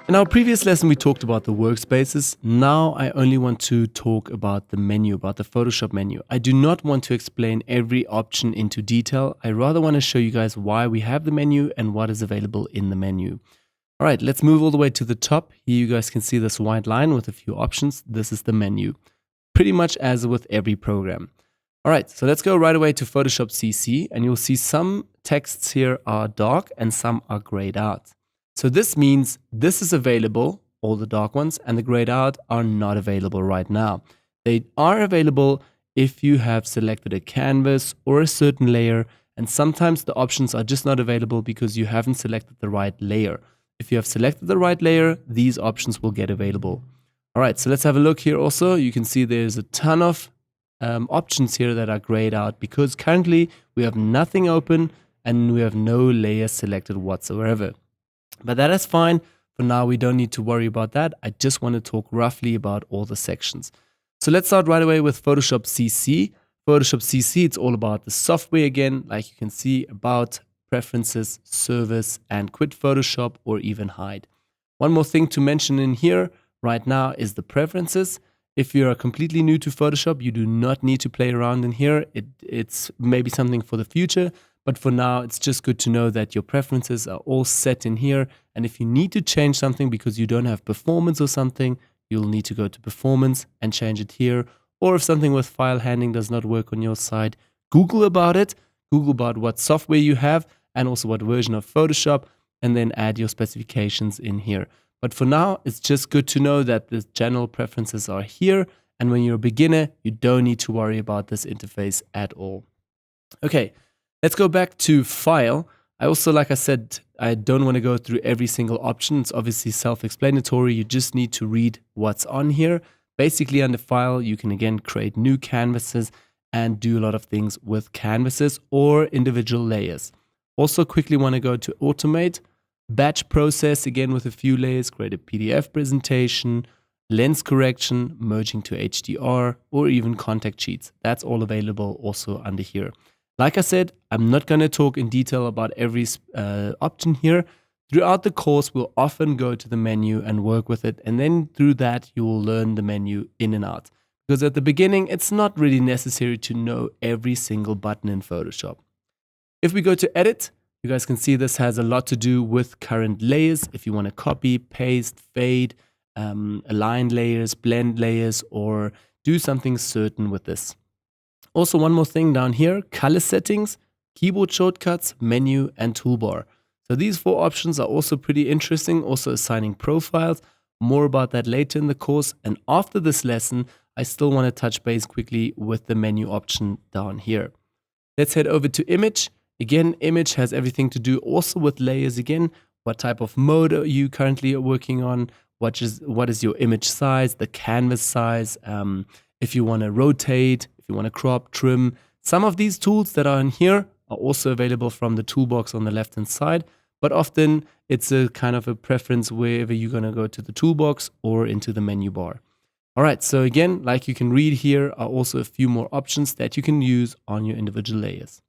In our previous lesson, we talked about the workspaces. Now I only want to talk about the menu, about the Photoshop menu. I do not want to explain every option into detail. I rather want to show you guys why we have the menu and what is available in the menu. All right, let's move all the way to the top. Here you guys can see this white line with a few options. This is the menu, pretty much as with every program. All right, so let's go right away to Photoshop CC, and you'll see some texts here are dark and some are grayed out. So this means this is available, all the dark ones, and the grayed out are not available right now. They are available if you have selected a canvas or a certain layer, and sometimes the options are just not available because you haven't selected the right layer. If you have selected the right layer, these options will get available. All right, so let's have a look here also. You can see there's a ton of options here that are grayed out because currently we have nothing open and we have no layer selected whatsoever. But that is fine. For now, we don't need to worry about that. I just want to talk roughly about all the sections. So let's start right away with Photoshop CC. Photoshop CC, it's all about the software again. Like you can see, about, preferences, service, and quit Photoshop or even hide. One more thing to mention in here right now is the preferences. If you are completely new to Photoshop, you do not need to play around in here. It's maybe something for the future. But for now, it's just good to know that your preferences are all set in here. And if you need to change something because you don't have performance or something, you'll need to go to performance and change it here. Or if something with file handling does not work on your side, Google about it. Google about what software you have and also what version of Photoshop, and then add your specifications in here. But for now, it's just good to know that the general preferences are here. And when you're a beginner, you don't need to worry about this interface at all. Okay. Let's go back to File. I also, like I said, I don't want to go through every single option. It's obviously self-explanatory. You just need to read what's on here. Basically, under File, you can again create new canvases and do a lot of things with canvases or individual layers. Also, quickly want to go to Automate, Batch Process, again with a few layers, create a PDF presentation, lens correction, merging to HDR, or even contact sheets. That's all available also under here. Like I said, I'm not going to talk in detail about every option here. Throughout the course, we'll often go to the menu and work with it. And then through that, you will learn the menu in and out. Because at the beginning, it's not really necessary to know every single button in Photoshop. If we go to Edit, you guys can see this has a lot to do with current layers. If you want to copy, paste, fade, align layers, blend layers, or do something certain with this. Also, one more thing down here, color settings, keyboard shortcuts, menu, and toolbar. So these 4 options are also pretty interesting, also assigning profiles. More about that later in the course. And after this lesson, I still want to touch base quickly with the menu option down here. Let's head over to Image. Again, Image has everything to do also with layers again. What type of mode are you currently working on? What is your image size, the canvas size, if you want to rotate, if you want to crop, trim. Some of these tools that are in here are also available from the toolbox on the left-hand side, but often it's a kind of a preference wherever you're going to go to the toolbox or into the menu bar. All right, so again, like you can read here are also a few more options that you can use on your individual layers.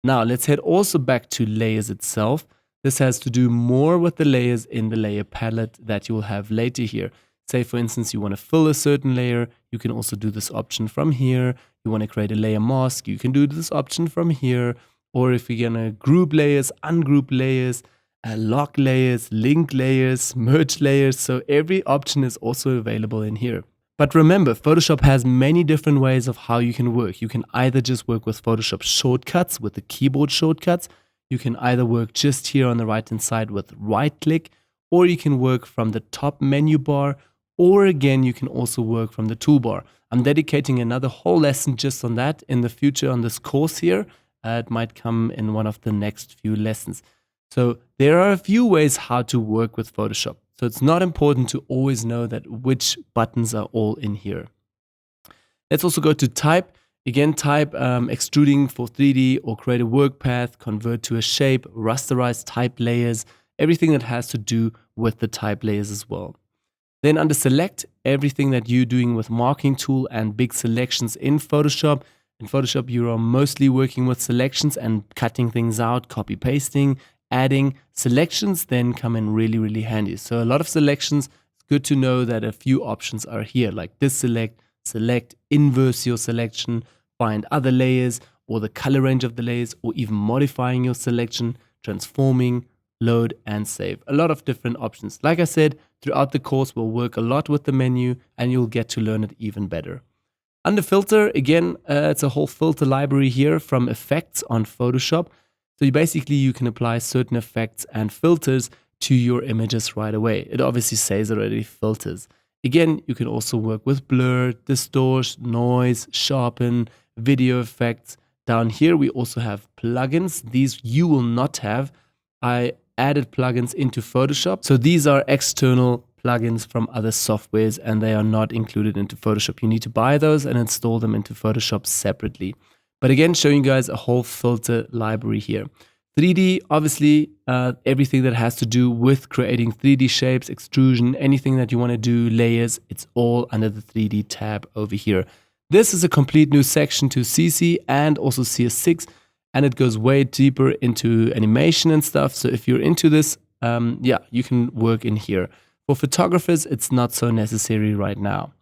Now, let's head also back to layers itself. This has to do more with the layers in the layer palette that you'll have later here. Say, for instance, you want to fill a certain layer, you can also do this option from here. You want to create a layer mask, you can do this option from here. Or if you're going to group layers, ungroup layers, lock layers, link layers, merge layers. So every option is also available in here. But remember, Photoshop has many different ways of how you can work. You can either just work with Photoshop shortcuts, with the keyboard shortcuts. You can either work just here on the right-hand side with right-click, or you can work from the top menu bar, or again, you can also work from the toolbar. I'm dedicating another whole lesson just on that in the future on this course here. It might come in one of the next few lessons. So there are a few ways how to work with Photoshop. So it's not important to always know that which buttons are all in here. Let's also go to Type. Again, type extruding for 3D or create a work path, convert to a shape, rasterize type layers, everything that has to do with the type layers as well. Then under Select, everything that you're doing with marking tool and big selections in Photoshop. In Photoshop, you are mostly working with selections and cutting things out, copy pasting, adding selections then come in really, really handy. So a lot of selections, it's good to know that a few options are here, like deselect, select, inverse your selection, find other layers, or the color range of the layers, or even modifying your selection, transforming, load, and save. A lot of different options. Like I said, throughout the course, we'll work a lot with the menu and you'll get to learn it even better. Under filter, again, it's a whole filter library here from effects on Photoshop. So you can apply certain effects and filters to your images right away. It obviously says already filters. Again, you can also work with blur, distort, noise, sharpen, video effects. Down here, we also have plugins. These you will not have. I added plugins into Photoshop. So these are external plugins from other softwares and they are not included into Photoshop. You need to buy those and install them into Photoshop separately. But again, showing you guys a whole filter library here. 3D, obviously, everything that has to do with creating 3D shapes, extrusion, anything that you want to do, layers, it's all under the 3D tab over here. This is a complete new section to CC and also CS6, and it goes way deeper into animation and stuff. So if you're into this, yeah, you can work in here. For photographers, it's not so necessary right now.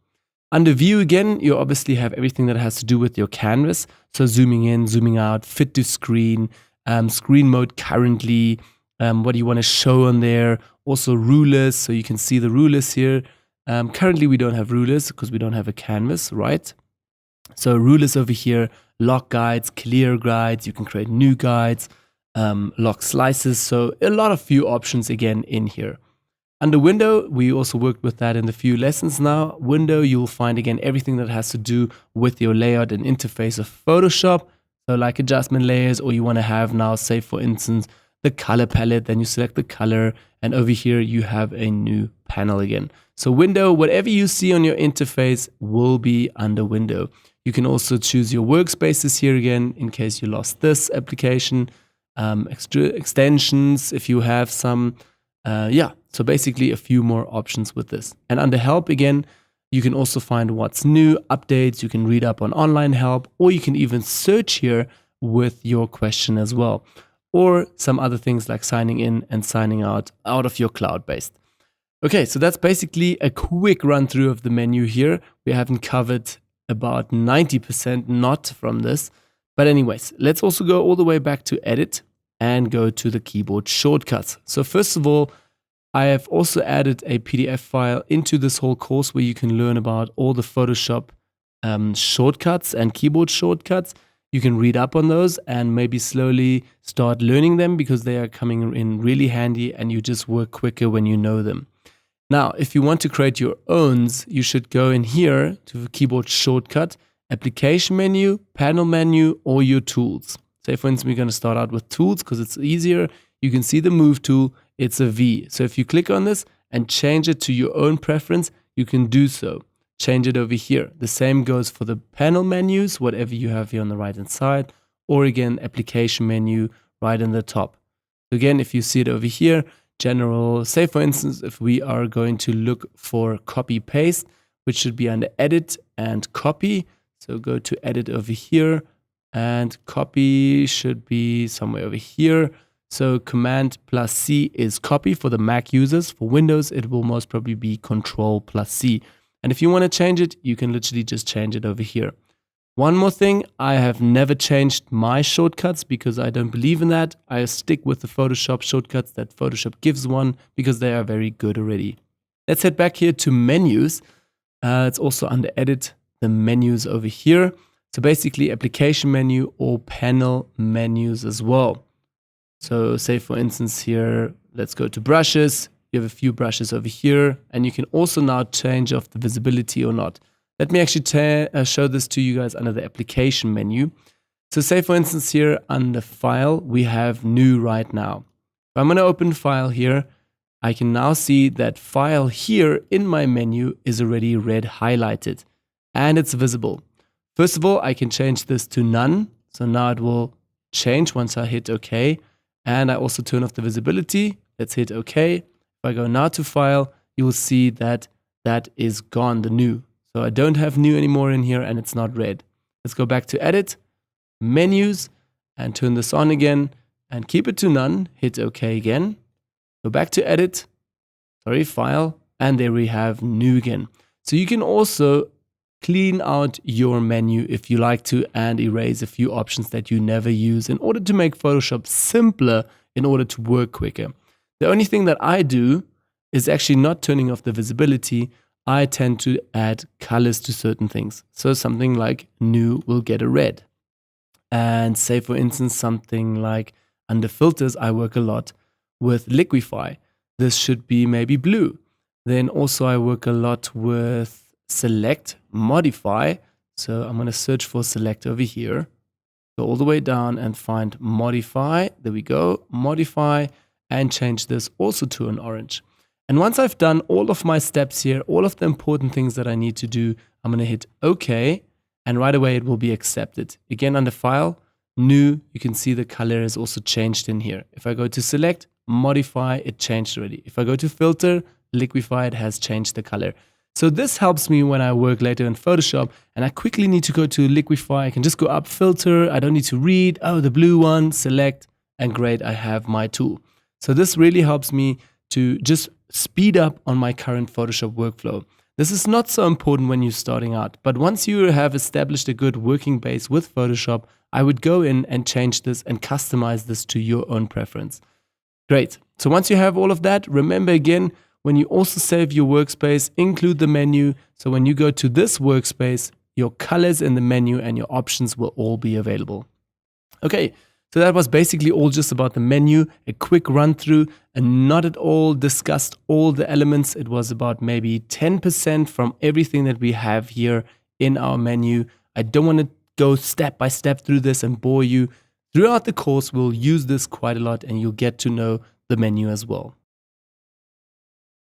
Under view again, you obviously have everything that has to do with your canvas. So zooming in, zooming out, fit to screen, screen mode currently, what do you want to show on there. Also rulers, so you can see the rulers here. Currently we don't have rulers because we don't have a canvas, right? So rulers over here, lock guides, clear guides, you can create new guides, lock slices. So a lot of few options again in here. Under window, we also worked with that in the few lessons now. Window, you'll find again everything that has to do with your layout and interface of Photoshop. So like adjustment layers, or you want to have now, say for instance, the color palette, then you select the color, and over here you have a new panel again. So window, whatever you see on your interface will be under window. You can also choose your workspaces here again, in case you lost this application, extra extensions, if you have some, yeah. So basically a few more options with this. And under help again, you can also find what's new, updates, you can read up on online help, or you can even search here with your question as well. Or some other things like signing in and signing out of your cloud-based. Okay, so that's basically a quick run through of the menu here. We haven't covered about 90% not from this. But anyways, let's also go all the way back to edit and go to the keyboard shortcuts. So first of all, I have also added a PDF file into this whole course where you can learn about all the Photoshop shortcuts and keyboard shortcuts. You can read up on those and maybe slowly start learning them because they are coming in really handy and you just work quicker when you know them. Now, if you want to create your own, you should go in here to the keyboard shortcut, application menu, panel menu, or your tools. Say for instance, we're going to start out with tools because it's easier. You can see the move tool. It's a V. So if you click on this and change it to your own preference, you can do so. Change it over here. The same goes for the panel menus, whatever you have here on the right hand side, or again, application menu right in the top. Again, if you see it over here, general, say for instance, if we are going to look for copy paste, which should be under edit and copy. So go to edit over here and copy should be somewhere over here. So Command plus C is copy for the Mac users. For Windows, it will most probably be Control plus C. And if you want to change it, you can literally just change it over here. One more thing, I have never changed my shortcuts because I don't believe in that. I stick with the Photoshop shortcuts that Photoshop gives one because they are very good already. Let's head back here to menus. It's also under edit, the menus over here. So basically application menu or panel menus as well. So say for instance here, let's go to brushes. You have a few brushes over here and you can also now change off the visibility or not. Let me actually show this to you guys under the application menu. So say for instance here under file, we have new right now. If I'm going to open file here, I can now see that file here in my menu is already red highlighted and it's visible. First of all, I can change this to none. So now it will change once I hit OK. And I also turn off the visibility. Let's hit OK. If I go now to file, you will see that that is gone, the new. So I don't have new anymore in here and it's not red. Let's go back to edit, menus, and turn this on again. and keep it to none. Hit OK again. Go back to edit, file, and there we have new again. So you can also clean out your menu if you like to and erase a few options that you never use in order to make Photoshop simpler in order to work quicker. The only thing that I do is actually not turning off the visibility. I tend to add colors to certain things. So something like new will get a red. And say for instance something like under filters, I work a lot with liquify. This should be maybe blue. Then also I work a lot with select, modify. So I'm going to search for select over here. Go all the way down and find modify. There we go, modify, and change this also to an orange. And once I've done all of my steps here, all of the important things that I need to do, I'm going to hit OK. And right away it will be accepted. Again, under file, new, you can see the color is also changed in here. If I go to select, modify, it changed already. If I go to filter, liquify, it has changed the color. So this helps me when I work later in Photoshop and I quickly need to go to liquify. I can just go up filter. I don't need to read, oh, the blue one, select, and great, I have my tool. So this really helps me to just speed up on my current Photoshop workflow. This is not so important when you're starting out, but once you have established a good working base with Photoshop, I would go in and change this and customize this to your own preference. Great. So once you have all of that, remember again, when you also save your workspace, include the menu. So when you go to this workspace, your colors in the menu and your options will all be available. Okay. So that was basically all just about the menu, a quick run through, and not at all discussed all the elements. It was about maybe 10% from everything that we have here in our menu. I don't want to go step by step through this and bore you. Throughout the course, we'll use this quite a lot and you'll get to know the menu as well.